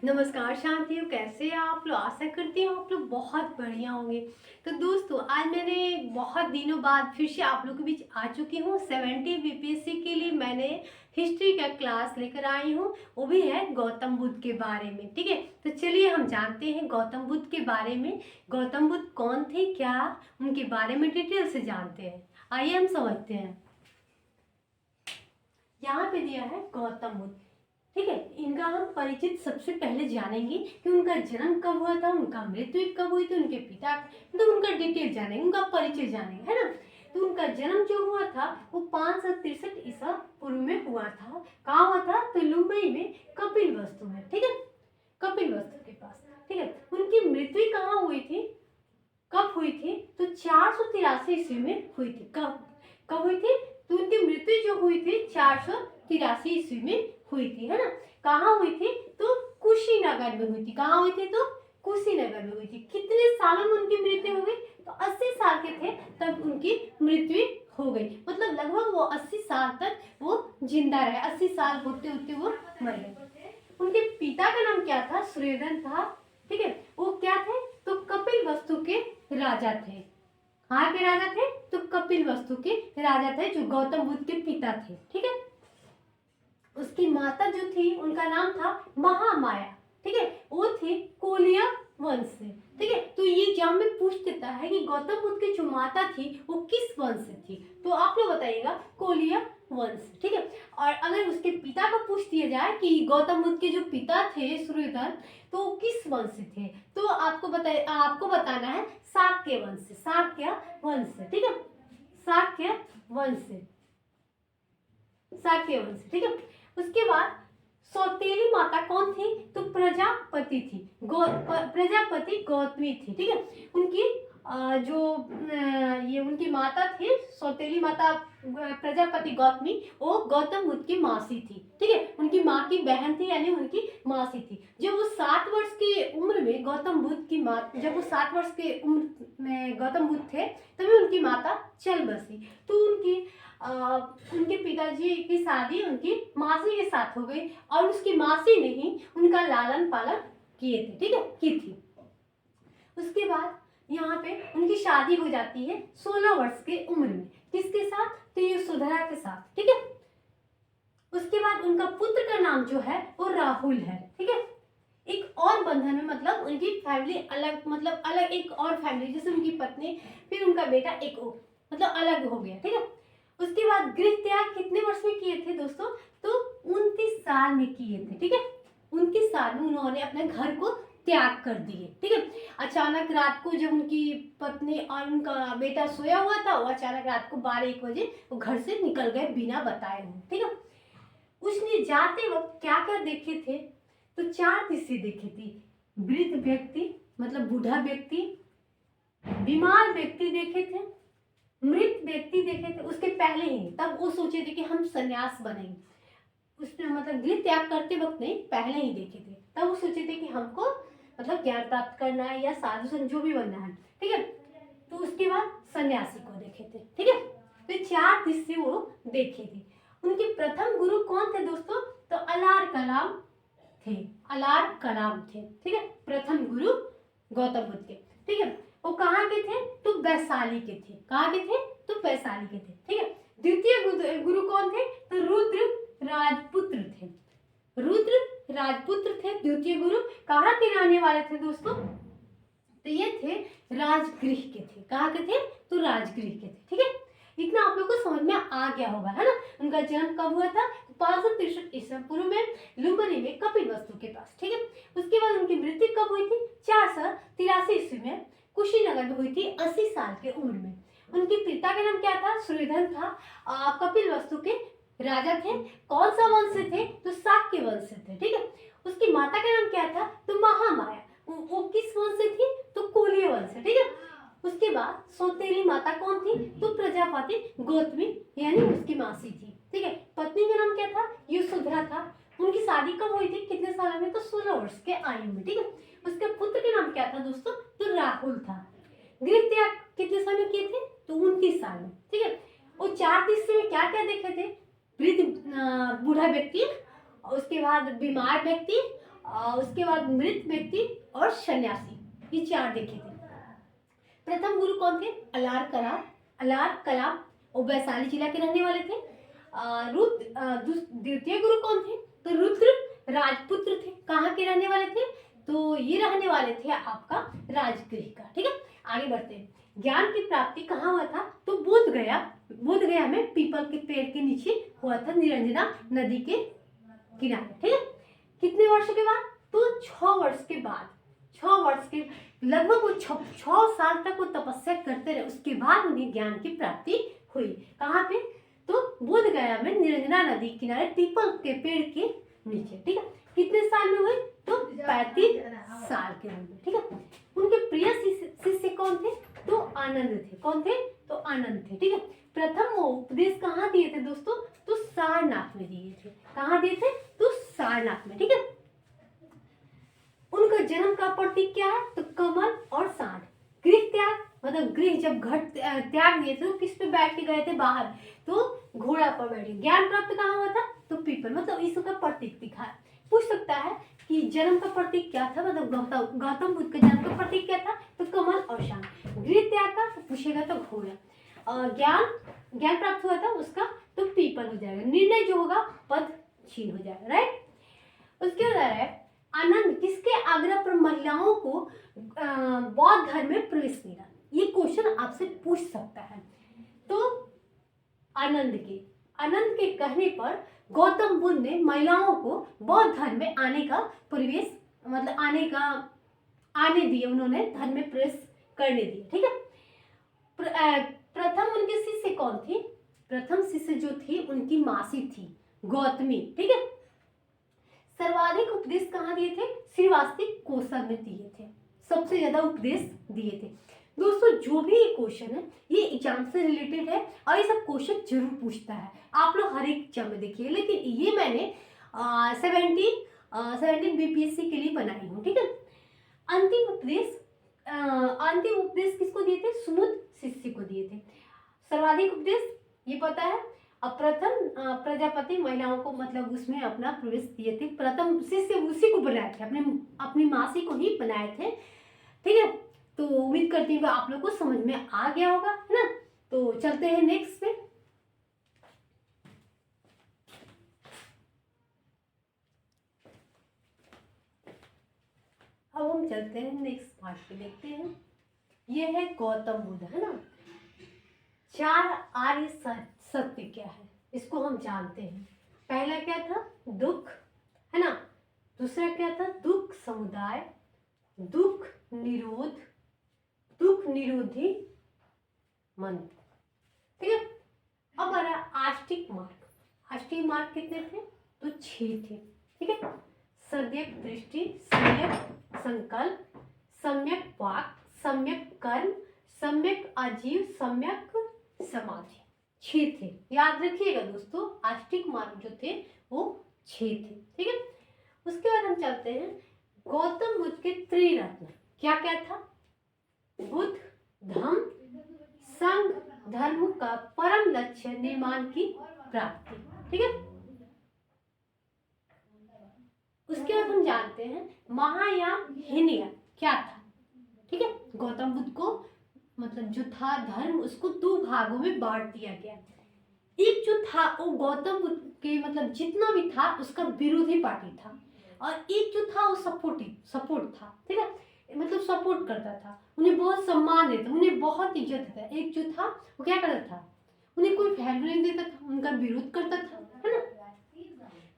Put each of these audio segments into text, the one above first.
नमस्कार शांति हो, कैसे हैं आप लोग। आशा करती हूँ आप लोग बहुत बढ़िया होंगे। तो दोस्तों आज मैंने बहुत दिनों बाद फिर से आप लोग के बीच आ चुकी हूँ। 70 बीपीएससी के लिए मैंने हिस्ट्री का क्लास लेकर आई हूँ, वो भी है गौतम बुद्ध के बारे में। ठीक है, तो चलिए हम जानते हैं गौतम बुद्ध के बारे में। गौतम बुद्ध कौन थे, क्या उनके बारे में डिटेल से जानते हैं। आइए हम समझते हैं। यहाँ पे दिया है गौतम बुद्ध। ठीक है, इनका हम परिचित सबसे पहले जानेंगे कि उनका जन्म कब हुआ था, उनका मृत्यु कब हुई थी, उनके पिता तो उनका डिटेल जानेंगे, उनका परिचय जानेंगे, है ना। तो उनका जन्म जो हुआ था वो 563 ईसा पूर्व में हुआ था। कहाँ हुआ था, तो मुंबई में कपिल वस्तु में। ठीक है, कपिल वस्तु के पास। ठीक है, उनकी मृत्यु कहाँ हुई थी, कब हुई थी, तो 483 ईस्वी में हुई थी। कब कब हुई थी, तो उनकी मृत्यु जो हुई थी 483 ईस्वी में हुई थी, है ना। कहाँ हुई थी, तो कुशीनगर में हुई थी। कहाँ हुई थी, तो कुशीनगर में हुई थी। कितने सालों में उनकी मृत्यु हो गई, तो 80 साल के थे तब उनकी मृत्यु हो गई। मतलब लगभग वो 80 साल तक वो जिंदा रहे, 80 साल होते होते वो मर गए। उनके पिता का नाम क्या था, सूर्यधन था। ठीक है, वो क्या थे, तो कपिल वस्तु के राजा थे। कहाँ के राजा थे, तो कपिल वस्तु के राजा थे, जो गौतम बुद्ध के पिता थे। ठीक है, उसकी माता जो थी उनका नाम था महामाया। ठीक है, वो थी कोलिया वंश से। ठीक है, तो ये एग्जाम में पूछ देता है कि गौतम बुद्ध की जो माता थी वो किस वंश से थी, तो आप लोग बताइएगा कोलिया वंश। ठीक है, और अगर उसके पिता को पूछ दिया जाए कि गौतम बुद्ध के जो पिता थे सूर्यधन, तो वो किस वंश से थे, तो आपको बताना है शाक्य वंश से। शाक्य वंश से। ठीक है, शाक्य वंश से, शाक्य वंश। ठीक है, उसके बाद सौतेली माता कौन थी, तो प्रजापति थी। प्रजापति गौतमी थी। ठीक है, उनकी ये उनकी माता थी सौतेली माता प्रजापति गौतमी, वो गौतम बुद्ध की मासी थी। ठीक है, उनकी माँ की बहन थी, यानी उनकी मासी थी। जब वो 7 वर्ष की उम्र में गौतम बुद्ध की माँ, जब वो 7 वर्ष की उम्र में गौतम बुद्ध थे तभी उनकी माता चल बसी। तो उनके पिताजी की शादी उनकी मासी के साथ हो गई, और उसकी मासी ने ही उनका लालन पालन किए थे। ठीक है, की थी। उसके बाद यहाँ पे उनकी शादी हो जाती है 16 वर्ष के उम्र में। किसके साथ, तो यशोधरा के साथ। ठीक है, उसके बाद उनका पुत्र का नाम जो है वो राहुल है। ठीक है, एक और बंधन में, मतलब उनकी फैमिली अलग, मतलब अलग एक और फैमिली, जैसे उनकी पत्नी फिर उनका बेटा एक मतलब अलग हो गया। ठीक है, उसके बाद गृह त्याग कितने वर्ष में किए थे दोस्तों, तो 29 साल में किए थे। ठीक है, 29 साल में उन्होंने अपने घर को त्याग कर दिए। ठीक है, अचानक रात को जब उनकी पत्नी और उनका बेटा सोया हुआ था, वो अचानक रात को 12-1 बजे वो घर से निकल गए बिना बताए हुए। ठीक है, उसने जाते वक्त क्या क्या देखे थे, तो 4 दृश्य देखे थे। वृद्ध व्यक्ति, मतलब बूढ़ा व्यक्ति, बीमार व्यक्ति देखे थे, मृत व्यक्ति देखे थे। उसके पहले ही तब वो सोचे थे कि हम सन्यास बनेंगे। उसने मतलब गृह त्याग करते वक्त नहीं, पहले ही देखे थे। तब वो सोचे थे कि हमको मतलब ज्ञान प्राप्त करना है या साधु संत जो भी बनना है। ठीक है, तो उसके बाद सन्यासी को देखे थे। ठीक है, तो 4 दृश्य वो देखे थे। उनके प्रथम गुरु कौन थे दोस्तों, तो अलार कलाम थे। अलार कलाम थे। ठीक है, प्रथम गुरु गौतम बुद्ध के। ठीक है, वो कहाँ के थे, तो वैशाली के थे। कहाँ के थे, तो वैशाली के थे। ठीक है, द्वितीय गुरु कौन थे, तो रुद्र राजपुत्र थे। रुद्र राजपुत्र थे द्वितीय गुरु। कहाँ के रहने वाले थे दोस्तों, तो ये थे राजगृह के थे। कहाँ के थे, तो राजगृह के थे। ठीक है, इतना आप लोग को समझ में आ गया होगा, है ना। उनका जन्म कब हुआ था, 563 ईसा पूर्व में लुम्बिनी में कपिल वस्तु के पास। ठीक है, उसके बाद उनकी मृत्यु कब हुई थी, 483 ईस्वी में कुशीनगर में हुई थी, 80 साल के उम्र में। उनके पिता का नाम क्या था, सूर्यधन था। कपिल वस्तु के राजा थे। कौन सा वंश से थे, तो शाक्य वंश से थे। ठीक है, उसकी माता का नाम क्या था, तो महामाया। वो किस वंश से थी, तो कोलिय वंश से। ठीक है, उसके बाद सौतेली माता कौन थी, तो प्रजापति गौतमी, यानी उसकी मासी थी। ठीक है, पत्नी का नाम क्या था, यशोधरा था। उनकी शादी कब हुई थी, कितने साल में, तो 16 वर्ष के आयु में। ठीक है, उसके पुत्र के नाम क्या था दोस्तों, तो राहुल था। गृह त्याग कितने साल में किए थे, तो 29 साल में। ठीक है, वो 4 दृश्य में क्या क्या देखे थे, वृद्ध बूढ़ा व्यक्ति, उसके बाद बीमार व्यक्ति, उसके बाद मृत व्यक्ति और सन्यासी, ये 4 देखे थे। प्रथम गुरु कौन थे? अलार कलाम, वो वैशाली जिला के रहने वाले थे। द्वितीय गुरु कौन थे? तो रुद्र राजपुत्र थे। कहाँ के रहने वाले थे? तो ये रहने वाले थे आपका राजगृह का। ठीक है, आगे बढ़ते हैं। ज्ञान की प्राप्ति कहाँ हुआ था? तो बोध गया में पीपल के पेड़ के नीचे हुआ था, निरंजना नदी के किनारे। ठीक है, कितने वर्ष के बाद? तो 6 वर्ष के बाद, 6 वर्ष के लगभग वो 6 साल तक वो तपस्या करते रहे, उसके बाद उन्हें ज्ञान की प्राप्ति हुई। कहाँ पे? तो बोध गया में निरंजना नदी किनारे पीपल के पेड़ के नीचे। ठीक है, कितने साल में हुए? तो 35 साल के उम्र। ठीक है, उनके प्रिय शिष्य कौन थे? तो आनंद थे। कौन थे? तो आनंद थे। ठीक है, प्रथम वो उपदेश कहाँ दिए थे दोस्तों? तो सारनाथ में दिए थे। कहाँ दिए थे? तो सारनाथ में। ठीक है, उनका जन्म का प्रतीक क्या है? तो कमल और सांड। गृह त्याग, मतलब गृह जब घर त्याग दिए थे तो किस पे बैठ के गए थे? बाहर, तो घोड़ा पर बैठे। ज्ञान प्राप्त कहाँ हुआ था? तो पीपल, मतलब ईश्वर का प्रतीक दिखाया। पूछ सकता है कि जन्म का प्रतीक क्या था, मतलब गौतम बुद्ध के जन्म का प्रतीक क्या था? तो कमल और सांड। गृह त्याग का तो पूछेगा तो घोड़ा। ज्ञान प्राप्त हुआ था उसका, तो पीपल हो जाएगा। निर्णय जो होगा पद छीन हो जाएगा। राइट, उसके बाद है आनंद किसके आग्रह पर महिलाओं को बौद्ध धर्म में प्रवेश मिला? ये क्वेश्चन आपसे पूछ सकता है। तो आनंद के कहने पर गौतम बुद्ध ने महिलाओं को बौद्ध धर्म में आने का प्रवेश, मतलब आने दिए, उन्होंने धर्म में प्रवेश करने दिए। ठीक है, प्रथम उनके शिष्य कौन थी? प्रथम शिष्य जो थी उनकी मासी थी गौतमी। ठीक है, सर्वाधिक उपदेश कहाँ दिए थे? श्रीवास्तव कौशल में दिए थे, सबसे ज्यादा उपदेश दिए थे। दोस्तों जो भी ये क्वेश्चन है ये एग्जाम से रिलेटेड है और ये सब क्वेश्चन जरूर पूछता है, आप लोग हर एक एग्जाम में देखिए। लेकिन ये मैंने 17 बीपीएससी के लिए बनाई हूँ। ठीक है, अंतिम उपदेश किसको दिए थे? सुमुद शिष्य को दिए थे। सर्वाधिक उपदेश ये पता है। अब प्रथम प्रजापति महिलाओं को, मतलब उसमें अपना प्रवेश दिए थे। प्रथम शिष्य उसी को बनाए थे, अपनी मासी को ही बनाए थे। ठीक है, तो उम्मीद करती हूँ आप लोग को समझ में आ गया होगा, है ना। तो चलते हैं नेक्स्ट पे। अब हम चलते हैं नेक्स्ट पार्ट पे, देखते हैं। ये है गौतम बुद्ध, है ना। 4 आर्य सत्य क्या है इसको हम जानते हैं। पहला क्या था? दुख, है ना। दूसरा क्या था? दुख समुदाय, दुख निरोधी मंत्र। ठीक है, अब आ रहा आष्टिक मार्ग कितने थे? तो 6 थे। ठीक है, सदैव दृष्टि, सम्यक संकल्प, सम्यक वाक, सम्यक कर्म, सम्यक आजीव, सम्यक समाधि। 6 थे, याद रखिएगा दोस्तों। आष्टिक मार्ग जो थे वो 6 थे। ठीक है, उसके बाद हम चलते हैं गौतम बुद्ध के त्रिरत्न क्या क्या था? बुद्ध, धम्म, संघ, धर्म का परम लक्ष्य निर्माण की प्राप्ति। ठीक है, उसके बाद हम जानते हैं महायान हीनयान क्या था। ठीक है, गौतम बुद्ध को, मतलब जो था धर्म, उसको 2 भागों में बांट दिया गया। एक जो था वो गौतम बुद्ध के, मतलब जितना भी था उसका विरोधी पार्टी था, और एक जो था वो सपोर्ट था। ठीक है, मतलब सपोर्ट करता था, उन्हें बहुत सम्मान देता, उन्हें बहुत इज्जत देता। एक जो था वो क्या करता था? उन्हें कोई वैल्यू नहीं देता था, उनका विरोध करता था, है ना।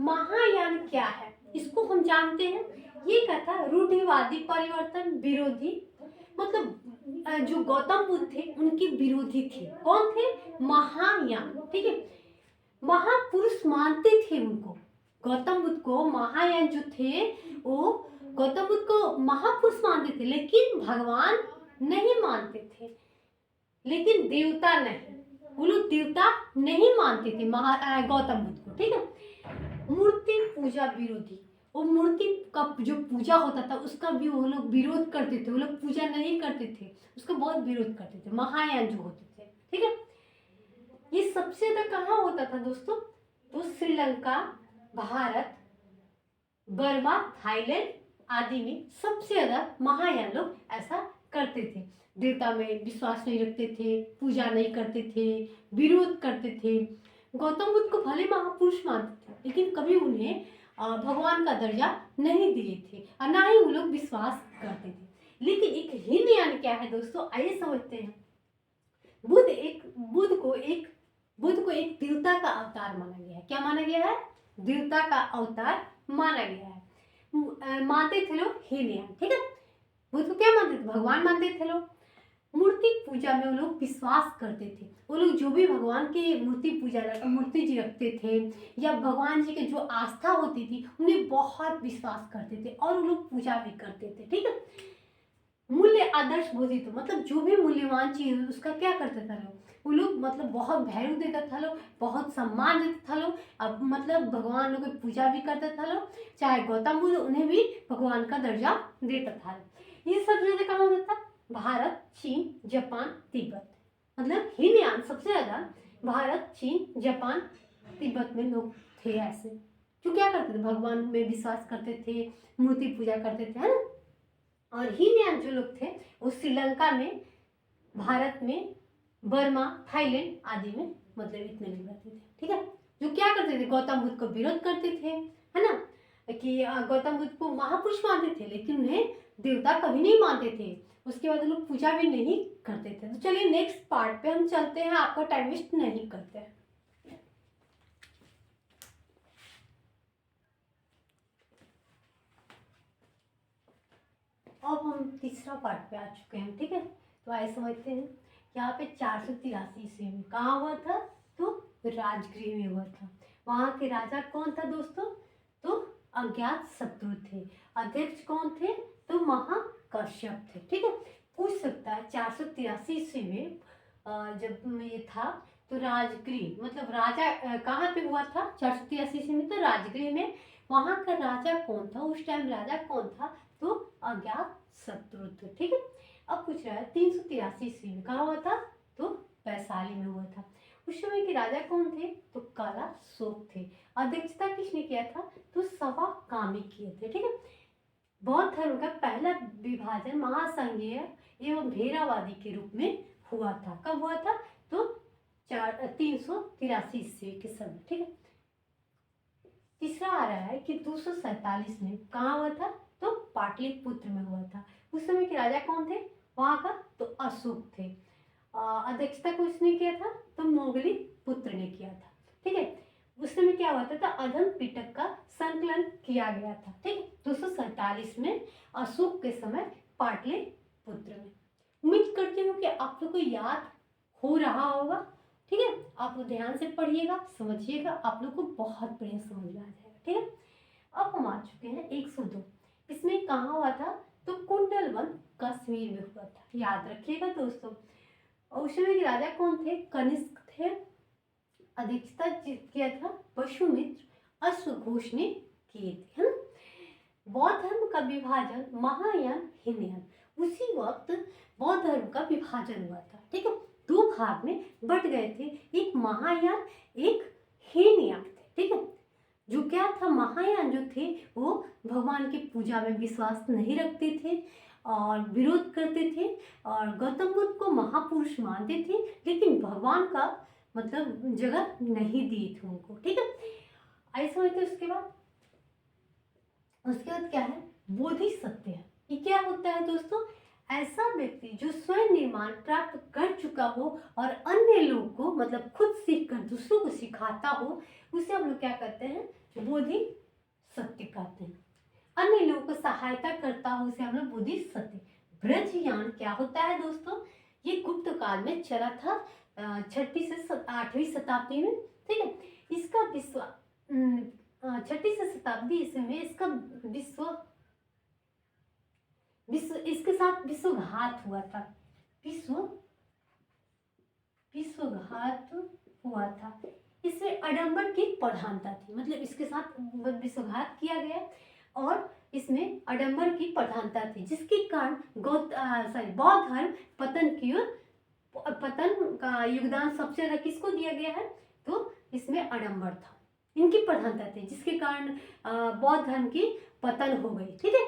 महायान क्या है इसको हम जानते हैं। ये क्या था? रूढ़िवादी परिवर्तन विरोधी, मतलब जो गौतम बुद्ध थे उनके विरोधी थे। कौन थे? महायान। ठीक है, महापुरुष मानते थे उनको, गौतम बुद्ध को। महायान जो थे वो गौतम बुद्ध को महापुरुष मानते थे, लेकिन भगवान नहीं मानते थे, लेकिन देवता नहीं, वो लोग देवता नहीं मानते थे गौतम बुद्ध को। ठीक है, मूर्ति पूजा विरोधी, वो मूर्ति का जो पूजा होता था उसका भी वो लोग विरोध करते थे, वो लोग पूजा नहीं करते थे, उसका बहुत विरोध करते थे, महायान जो होते थे। ठीक है, ये सबसे ज्यादा कहाँ होता था दोस्तों? तो श्रीलंका, भारत, बर्मा, थाईलैंड आदि में सबसे ज्यादा महायान लोग ऐसा करते थे। देवता में विश्वास नहीं रखते थे, पूजा नहीं करते थे, विरोध करते थे। गौतम बुद्ध को भले महापुरुष मानते थे, लेकिन कभी उन्हें भगवान का दर्जा नहीं दिए थे और ना ही वो लोग विश्वास करते थे। लेकिन एक हीनयान क्या है दोस्तों, आइए समझते हैं। बुद्ध को एक देवता का अवतार माना गया है। क्या माना गया है? देवता का अवतार माना गया है। मानते थे लोग हीनयान, ठीक है। बुद्ध को क्या मानते थे? भगवान मानते थे लोग। मूर्ति पूजा में वो लोग विश्वास करते थे। वो लोग जो भी भगवान की मूर्ति जी रखते थे या भगवान जी के जो आस्था होती थी उन्हें बहुत विश्वास करते थे और वो लोग पूजा भी करते थे, ठीक है। मूल्य आदर्श बोधि, तो मतलब जो भी मूल्यवान चीज उसका क्या करते थे लोग, वो लोग मतलब बहुत वैल्यू देता था लोग, बहुत सम्मान देता था लोग। अब मतलब भगवान लोग की पूजा भी करता था लोग। चाहे गौतम बुद्ध, उन्हें भी भगवान का दर्जा देता था। ये सब जगह कहाँ होता था? भारत, चीन, जापान, तिब्बत। मतलब हीनयान सबसे ज्यादा भारत, चीन, जापान, तिब्बत में लोग थे ऐसे, जो क्या करते थे? भगवान में विश्वास करते थे, मूर्ति पूजा करते थे, है ना। और हीनयान जो लोग थे वो श्रीलंका में, भारत में, बर्मा, थाईलैंड आदि में मतलब इतने लोग रहते थे, ठीक है। जो क्या करते थे? गौतम बुद्ध को विरोध करते थे, है ना, कि गौतम बुद्ध को महापुरुष मानते थे लेकिन उन्हें देवता कभी नहीं मानते थे। उसके बाद लोग पूजा भी नहीं करते थे। तो चलिए नेक्स्ट पार्ट पे हम चलते हैं, आपका टाइम वेस्ट नहीं करते हैं। अब हम तीसरा पार्ट पे आ चुके हैं, ठीक है। तो आइए समझते हैं। यहाँ पे 483 ईस्वी में कहाँ हुआ था? तो राजगृह में हुआ था। वहाँ के राजा कौन था दोस्तों? तो अज्ञात शत्रु थे। अध्यक्ष कौन थे? तो महाकश्यप थे, ठीक है। पूछ सकता है 483 ईस्वी में जब ये था तो राजगृह मतलब राजा कहाँ पे हुआ था? 483 ईस्वी में तो राजगृह में। वहाँ का राजा कौन था? उस टाइम राजा कौन था? तो अज्ञात शत्रु थे, ठीक है। अब पूछ रहा है 383 ईस्वी में कहाँ हुआ था? तो वैशाली में हुआ था। उस समय के राजा कौन थे? तो काला शोक थे। अध्यक्षता किसने किया था? तो सवा कामी किए थे, ठीक है। बौद्ध धर्म का पहला विभाजन महासंघीय एवं भेरावादी के रूप में हुआ था। कब हुआ था? तो 383 ईस्वी के समय, ठीक है। तीसरा आ रहा है कि 247 में कहाँ हुआ था? तो पाटलिपुत्र में हुआ था। उस समय के राजा कौन थे वहां का? तो अशोक थे। अध्यक्षता किसने किया था? तो मोगली पुत्र ने किया था, ठीक है। उस समय क्या हुआ था? अधम पिटक का संकलन किया गया था, ठीक है। 247 में अशोक के समय पाटलिपुत्र में। उम्मीद करती हूँ कि आप लोग को याद हो रहा होगा, ठीक है। आप लोग ध्यान से पढ़िएगा, समझिएगा, आप लोग को बहुत बढ़िया समझ में आ जाएगा, ठीक है। अब हम आ चुके हैं 102। इसमें कहाँ हुआ था? तो कुंडलवन कश्मीर में हुआ था। याद रखिएगा दोस्तों। और उस समय के राजा कौन थे? कनिष्क थे। अध्यक्षता किया था वसुमित्र अश्वघोष ने किए थे, है ना। बौद्ध धर्म का विभाजन महायान, हीनयान। उसी वक्त बौद्ध धर्म का विभाजन हुआ था, ठीक है। दो भाग में बट गए थे, एक महायान, एक हीनयान थे, ठीक है। जो क्या था? महायान जो थे वो भगवान की पूजा में विश्वास नहीं रखते थे और विरोध करते थे और गौतम बुद्ध को महापुरुष मानते थे, लेकिन भगवान का मतलब जगह नहीं दी थी उनको, ठीक है। ऐसा होते उसके बाद क्या है? बोधिसत्व है। ये क्या होता है दोस्तों? ऐसा व्यक्ति जो स्वयं निर्माण प्राप्त कर चुका हो और अन्य लोगों को मतलब खुद सीख कर दूसरों को सिखाता हो, उसे हम लोग क्या कहते हैं? बोधिसत्व कहते हैं। अन्य लोगों को सहायता करता हो उसे हम लोग बोधिसत्व। ब्रजयान क्या होता है दोस्तों? ये गुप्त काल में चला था 6वीं से 8वीं शताब्दी में, ठीक है। इसका विश्व 6वीं से शताब्दी ईस्वी में इसका विश्व इसके साथ विश्वघात हुआ था। विश्वघात हुआ था। इसमें आडंबर की प्रधानता थी, मतलब इसके साथ विश्वघात किया गया और इसमें आडंबर की प्रधानता थी, जिसके कारण बौद्ध धर्म पतन का योगदान सबसे ज्यादा किसको दिया गया है? तो इसमें आडंबर था। इनकी प्रधानता थी, जिसके कारण बौद्ध धर्म की पतन हो गई। ठीक है,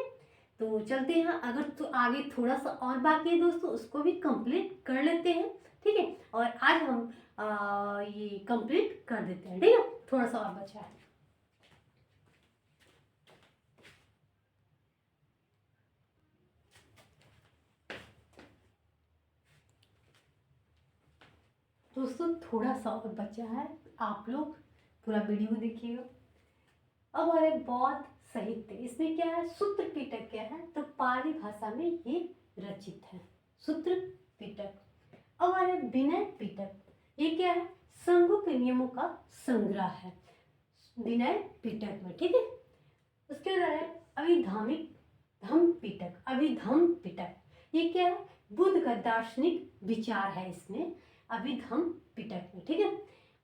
तो चलते हैं, अगर तो आगे थोड़ा सा और बाकी है दोस्तों, उसको भी कंप्लीट कर लेते हैं। ठीक है, और आज हम ये कंप्लीट कर देते हैं। ठीक है, थोड़ा सा और बचा है। दोस्तों थोड़ा सा और बचा है, आप लोग पूरा वीडियो देखिएगा। अब हमारे बौद्ध साहित्य, इसमें क्या है, सूत्र पिटक क्या है, तो पाली भाषा में ये रचित है, सूत्र पिटक। अब हमारे विनय पिटक, ये क्या है, संघों के नियमों का संग्रह है विनय पिटक में। ठीक है, उसके बाद है अभिधामिक धम्म पिटक, अभिधम्म पिटक, ये क्या है, बुद्ध का दार्शनिक विचार है इसमें, अभिधम्म पिटक में। ठीक है,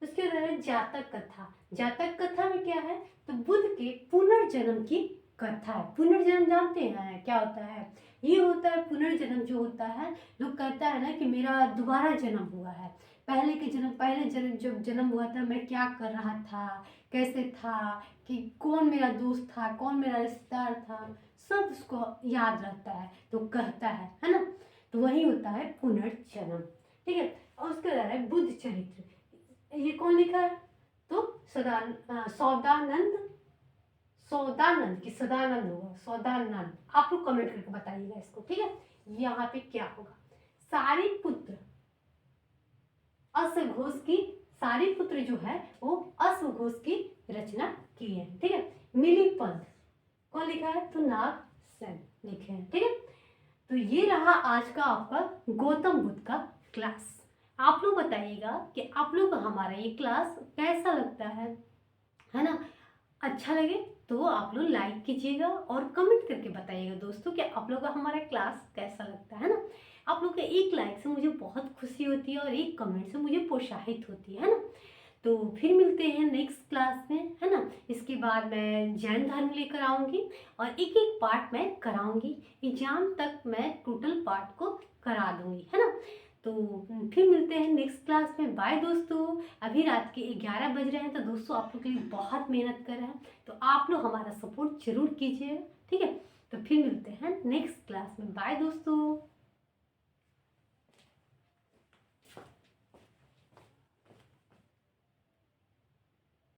उसके बाद है जातक कथा, जातक कथा में क्या है, तो बुद्ध के पुनर्जन्म की कथा है। पुनर्जन्म जानते हैं क्या होता है, ये होता है पुनर्जन्म, जो होता है लोग कहता है ना कि मेरा दोबारा जन्म हुआ है, पहले जन्म जब जन्म हुआ था मैं क्या कर रहा था, कैसे था, कि कौन मेरा दोस्त था, कौन मेरा रिश्तेदार था, सब उसको याद रहता है तो कहता है ना, तो वही होता है पुनर्जन्म। ठीक है, और उसके बाद है बुद्ध चरित्र, ये कौन लिखा है, तो सौदानंद, सौदानंद की सदानंद होगा, सौदानंद, आप लोग कमेंट करके बताइएगा इसको। ठीक है, यहाँ पे क्या होगा, सारिपुत्र अश्वघोष की, सारिपुत्र जो है वो अश्वघोष की रचना की है। ठीक है, मिलिपंथ कौन लिखा है, तो नागसेन लिखे हैं। ठीक है, तो ये रहा आज का आपका गौतम बुद्ध का क्लास। आप लोग बताइएगा कि आप लोग को हमारा ये क्लास कैसा लगता है ना। अच्छा लगे तो आप लोग लाइक कीजिएगा और कमेंट करके बताइएगा दोस्तों कि आप लोग का हमारा क्लास कैसा लगता है ना। आप लोग के एक लाइक से मुझे बहुत खुशी होती है और एक कमेंट से मुझे प्रोत्साहित होती है ना। तो फिर मिलते हैं नेक्स्ट क्लास में, है ना। इसके बाद मैं जैन धर्म लेकर आऊँगी और एक एक पार्ट मैं कराऊंगी, एग्जाम तक मैं टोटल पार्ट को करा दूंगी, है ना। तो फिर मिलते हैं नेक्स्ट क्लास में। बाय दोस्तों, अभी रात के 11 बज रहे हैं, तो दोस्तों आप लोग के लिए बहुत मेहनत कर रहे हैं, तो आप लोग हमारा सपोर्ट जरूर कीजिए। ठीक है, तो फिर मिलते हैं नेक्स्ट क्लास में। बाय दोस्तों।